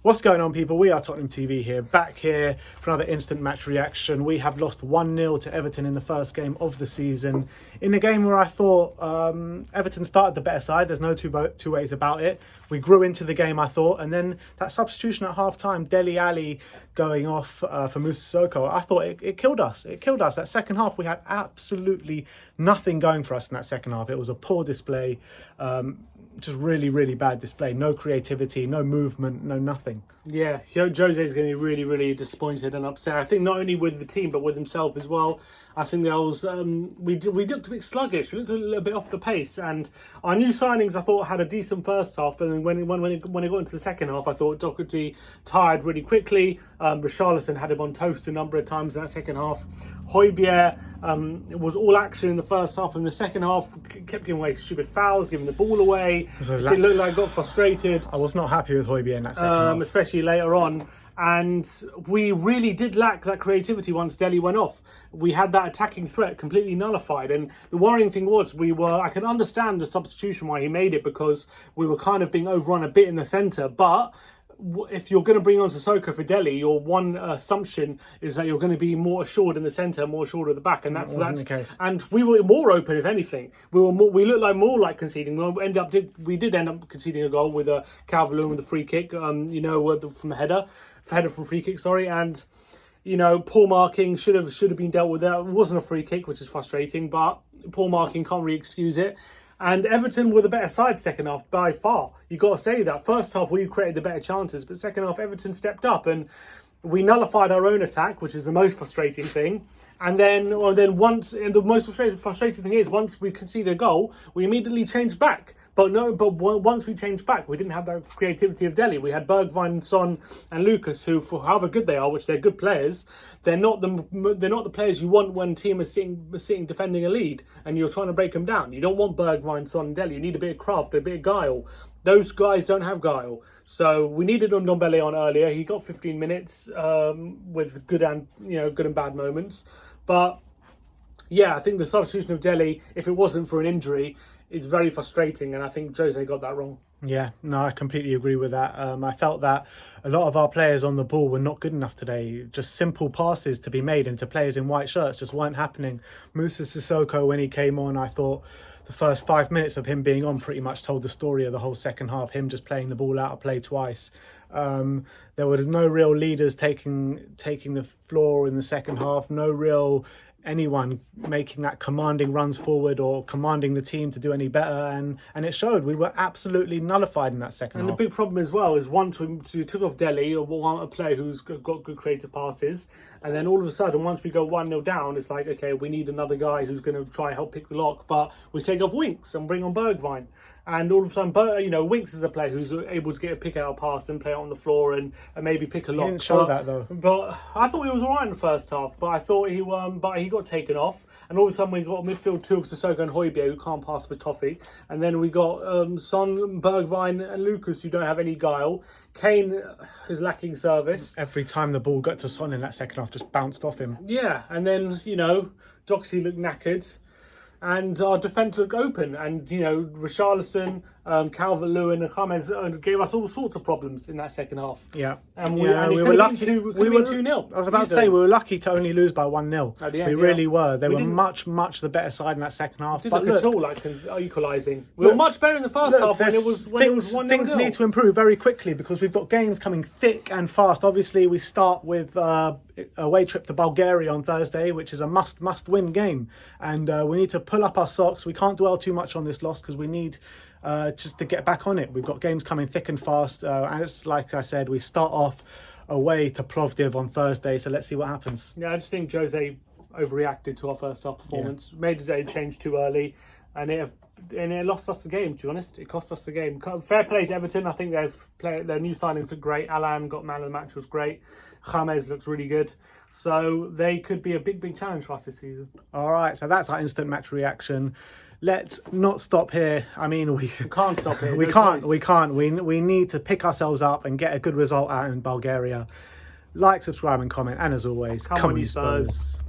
What's going on, people? We are Tottenham TV here, back here for another instant match reaction. We have lost 1-0 to Everton in the first game of the season. In a game where I thought Everton started the better side, there's no two ways about it. We grew into the game, I thought, and then that substitution at half-time, Dele Alli going off for Moussa Sissoko, I thought it killed us. It killed us. That second half, we had absolutely nothing going for us in that second half. It was a poor display. Just really, really bad display. No creativity, no movement, no nothing. Yeah, Jose is going to be really, really disappointed and upset. I think not only with the team, but with himself as well. I think there was we looked a bit sluggish. We looked a little bit off the pace, and our new signings I thought had a decent first half, but then when it got into the second half, I thought Doherty tired really quickly. Richarlison had him on toast a number of times in that second half. Højbjerg was all action in the first half, and the second half kept giving away stupid fouls, giving the ball away. So it looked like got frustrated. I was not happy with Højbjerg in that second half, especially later on. And we really did lack that creativity once Dele went off. We had that attacking threat completely nullified. And the worrying thing was I can understand the substitution why he made it, because we were kind of being overrun a bit in the centre. But if you're going to bring on Sissoko for Dele, your one assumption is that you're going to be more assured in the centre, more assured at the back, and that's the case. And we were more open, if anything. We looked more like conceding. We did end up conceding a goal with a Calvert-Lewin with a free kick. From the header from free kick. Sorry, and poor marking should have been dealt with. There, it wasn't a free kick, which is frustrating, but poor marking can't really excuse it. And Everton were the better side second half by far. You got to say that. First half, we created the better chances, but second half, Everton stepped up and we nullified our own attack, which is the most frustrating thing. And then the most frustrating thing is once we conceded a goal, we immediately changed back. But once we changed back, we didn't have that creativity of Dele. We had Bergwijn, Son, and Lucas, who, for however good they are, which they're good players, they're not the players you want when a team is sitting defending a lead and you're trying to break them down. You don't want Bergwijn, Son, and Dele. You need a bit of craft, a bit of guile. Those guys don't have guile. So we needed Ndombele on earlier. He got 15 minutes with good and bad moments. But yeah, I think the substitution of Dele, if it wasn't for an injury, is very frustrating, and I think Jose got that wrong. Yeah, no, I completely agree with that. I felt that a lot of our players on the ball were not good enough today. Just simple passes to be made into players in white shirts just weren't happening. Moussa Sissoko, when he came on, I thought the first 5 minutes of him being on pretty much told the story of the whole second half, him just playing the ball out of play twice. There were no real leaders taking the floor in the second half, no real anyone making that commanding runs forward or commanding the team to do any better, and it showed. We were absolutely nullified in that second half. And the big problem as well is once we took off Dele, or a player who's got good creative passes, and then all of a sudden once we go 1-0 down, it's like, okay, we need another guy who's going to try help pick the lock, but we take off Winks and bring on Bergwijn. And all of a sudden, Winks is a player who's able to get a pick out pass and play it on the floor and maybe pick a lock. He didn't show that though. But I thought he was alright in the first half. But I thought he got taken off. And all of a sudden we got midfield two of Sissoko and Højbjerg, who can't pass for toffee. And then we got Son, Bergwijn, and Lucas, who don't have any guile. Kane is lacking service. Every time the ball got to Son in that second half, just bounced off him. Yeah, and then Doxy looked knackered. And our defence looked open, and Richarlison, Calvert-Lewin, and James gave us all sorts of problems in that second half. Yeah, and we were lucky. We were 2-0. I was about to say we were lucky to only lose by 1-0. We really were. They were much the better side in that second half. Didn't look at all like equalising. We were much better in the first half when it was 1-0. Things need to improve very quickly because we've got games coming thick and fast. Obviously, we start with a away trip to Bulgaria on Thursday, which is a must-win game, and we need to pull up our socks. We can't dwell too much on this loss because we need just to get back on it. We've got games coming thick and fast, and it's like I said, we start off away to Plovdiv on Thursday, so let's see what happens. Yeah, I just think Jose overreacted to our first half performance, made a change too early, and it lost us the game, to be honest. It cost us the game. Fair play to Everton. I think their new signings are great. Alan got man of the match, was great. James looks really good. So they could be a big challenge for us this season. All right, so that's our instant match reaction. Let's not stop here. I mean, we can't stop here. We can't. We need to pick ourselves up and get a good result out in Bulgaria. Like, subscribe and comment. And as always, come on you Spurs.